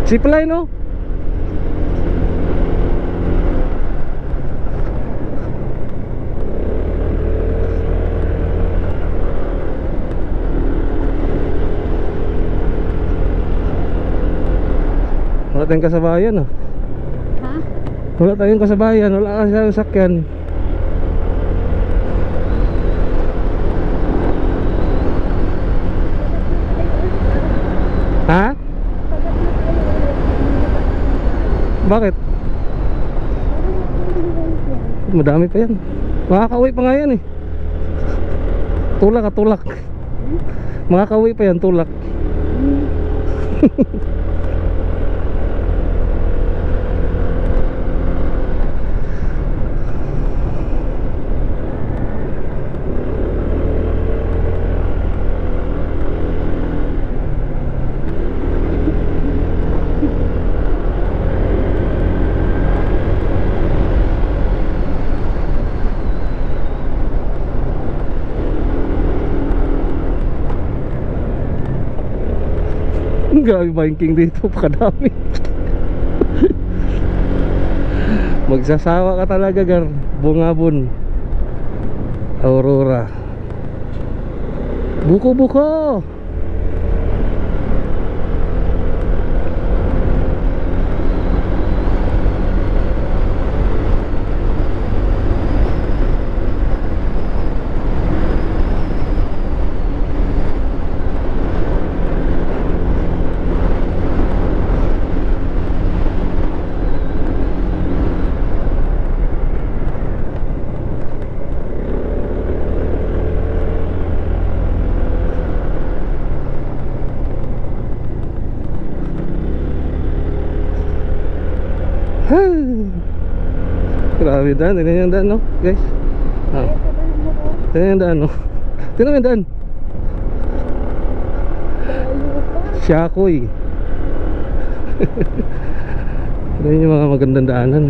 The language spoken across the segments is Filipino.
Zipline, no? Wala tayong kasabayan, ah. Ha? Wala tayong kasabayan, wala kasi sakyan. Ha? Bakit? Madami pa yan. Makakauwi pa nga yan eh. Tulak at tulak. Makakauwi pa yan, tulak. Grabe biking dito, pakadami. Magsasawa ka talaga, Gar. Bungabon, Aurora, buko-buko. Grabe daan, tingnan yung daan, no guys. Tingnan yung daan, no. Tingnan yung daan. Siyakoy. Tingnan yung mga magandang daanan.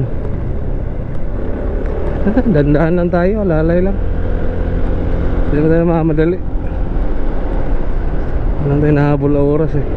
Dandaan lang tayo, lalay lang. Hindi na tayo makamadali. Walang tayo nahabol na oras eh.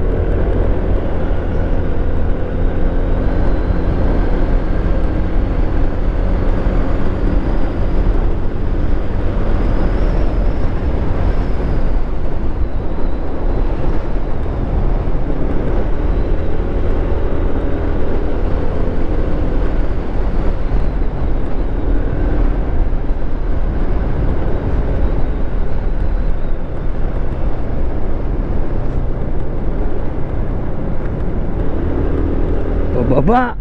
Baba.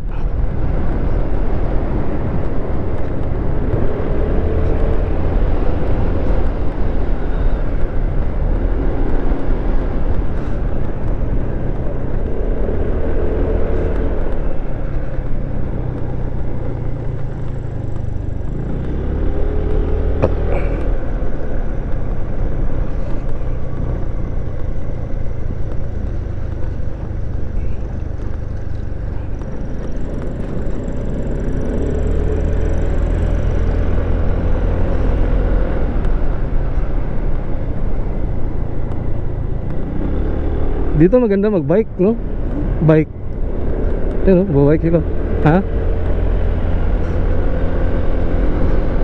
Dito maganda magbike, no? Bike. Ayun, no? Bike sila. Ha?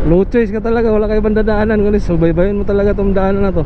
No choice ka talaga, wala kayo bandadaanan. Kundi subaybayin mo talaga itong daanan na to.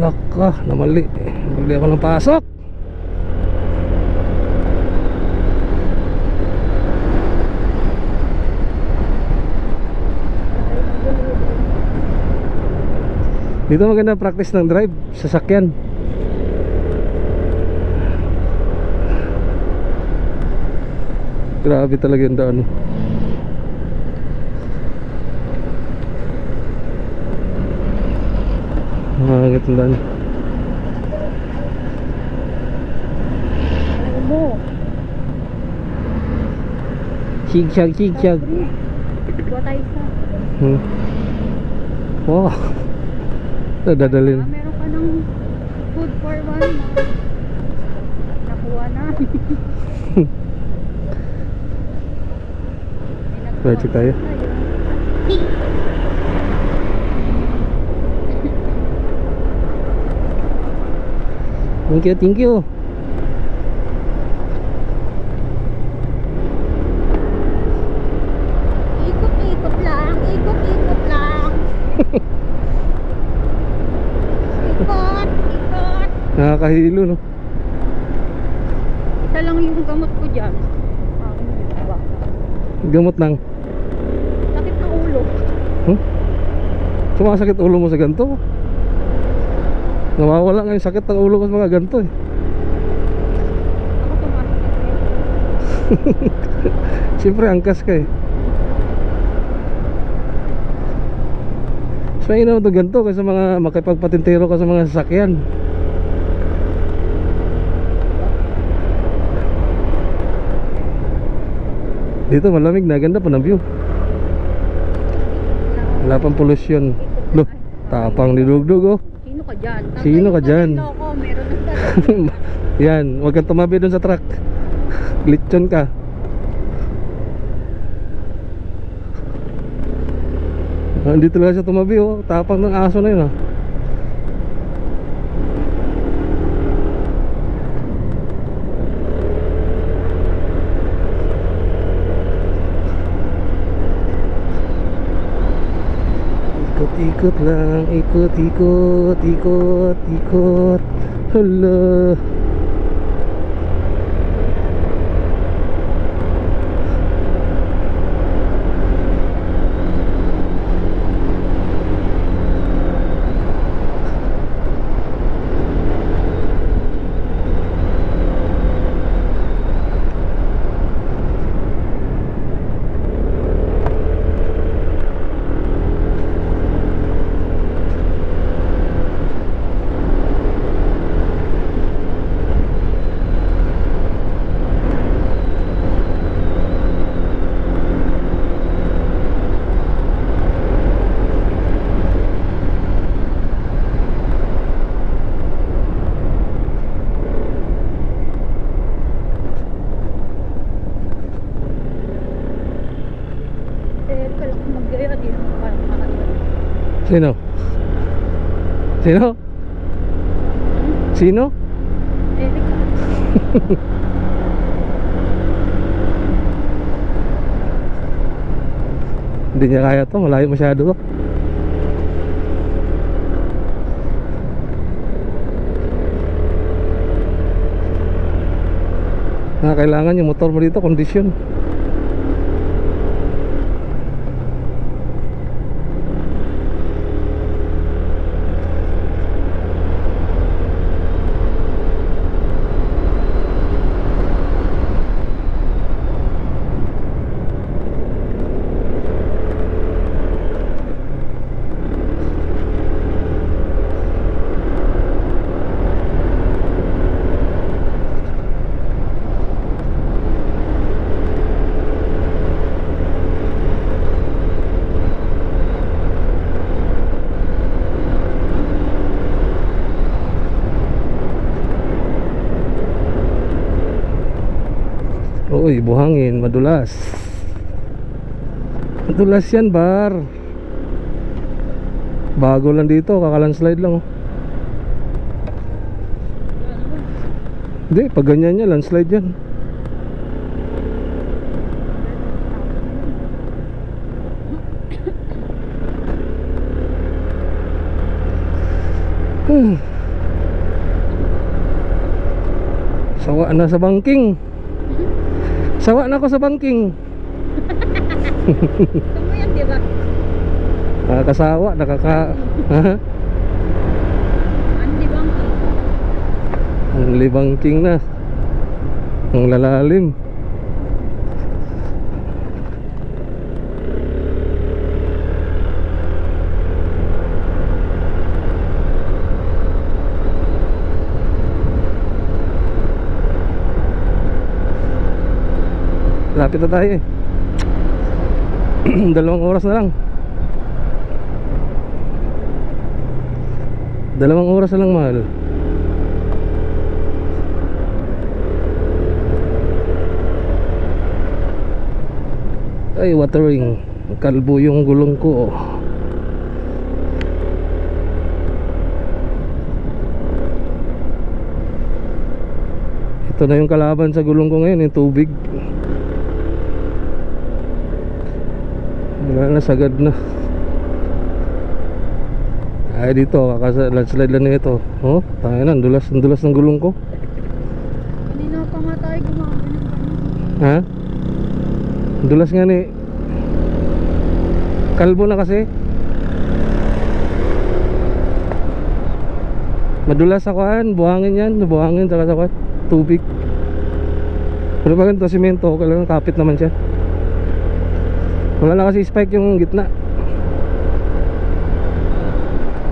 Laka, namali. Mali ako ng pasok. Dito maganda practice ng drive, sasakyan. Grabe talaga yung daan. Mahangit yung daan. Alam mo. Zigzag, zigzag. Buwa tayo isa. Wow. Dadalhin. Meron ka ng food for one na nakuha na. Pwede tayo. Thank you, thank you. Ikot-ikot lang, ikot-ikot lang. Ikot, ikot. Nakakahilo, no? Isa lang yung gamot ko dyan. Ba? Gamot lang. Sakit ng ulo. Sumasakit ulo mo sa ganito. Nawawala nga yung sakit ng ulo ko sa mga ganito eh. Ako sumasakit. Siyempre angkas ka eh. Mas mainam ito ganito kaysa mga makipagpatintero ka sa mga sasakyan. Dito malamig na, ganda pa ng view. Wala pang polusyon. Loh, tapang ni Dugdug oh. Sino ka dyan? Sino ka dyan? Loko, meron ng dala. Yan, huwag kang tumabi dun sa truck. Glitchon ka. Hindi talaga siya tumabi oh. Tapang ng aso na yun oh. Ikot-ikot lang, ikot-ikot, ikot-ikot. Hala. Sino? Sino? Sino? Erika. Hindi niya kaya to, malayo masyado to. Kailangan yung motor mo dito, kondisyon. Uy, buhangin, madulas. Madulas yan, bar. Bago lang dito, kakalandslide lang oh. Hindi, pag ganyan yan, landslide yan. Sawa na sa banking. Sawa na ako sa banking. Ito mo yan, di ba? Nakakasawa, Andy Banking. Ang libangking na. Ang lalalim. Lapit na tayo eh. 2 oras na lang. 2 oras na lang, mahal. Ay, watering. Kalbo yung gulong ko. Ito na yung kalaban sa gulong ko ngayon, yung tubig. Wala na, sagad na. Ay, dito, kakalandslide lang na ito. Oh, tayo na, dulas ng gulong ko. Kanina pa nga tayo gumamit ng ganun. Ha? Dulas nga ni. Kalbo na kasi. Madulas sa kuhan, buhangin yan. Buhangin saka sa kuhan, tubig. Pero pag ganito, simento, kailangan kapit naman siya. Wala na kasi spike yung gitna.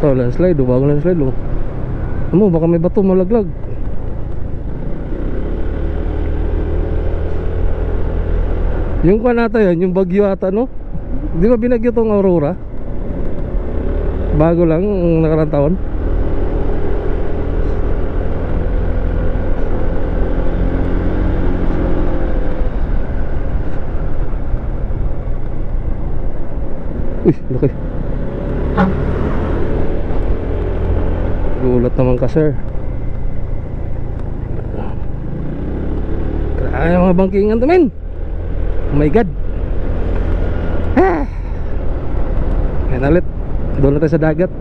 So, landslide, bago landslide, Amo, baka may bato malaglag. Yung kuha nata yan, yung bagyo ata, no? Di ba binagyo tong Aurora? Bago lang, nakarang taon. Uy, laki. Gulat naman ka, sir. Kaya mga bangkingan to, men. Oh my god. Yan ulit. Doon na tayo sa dagat.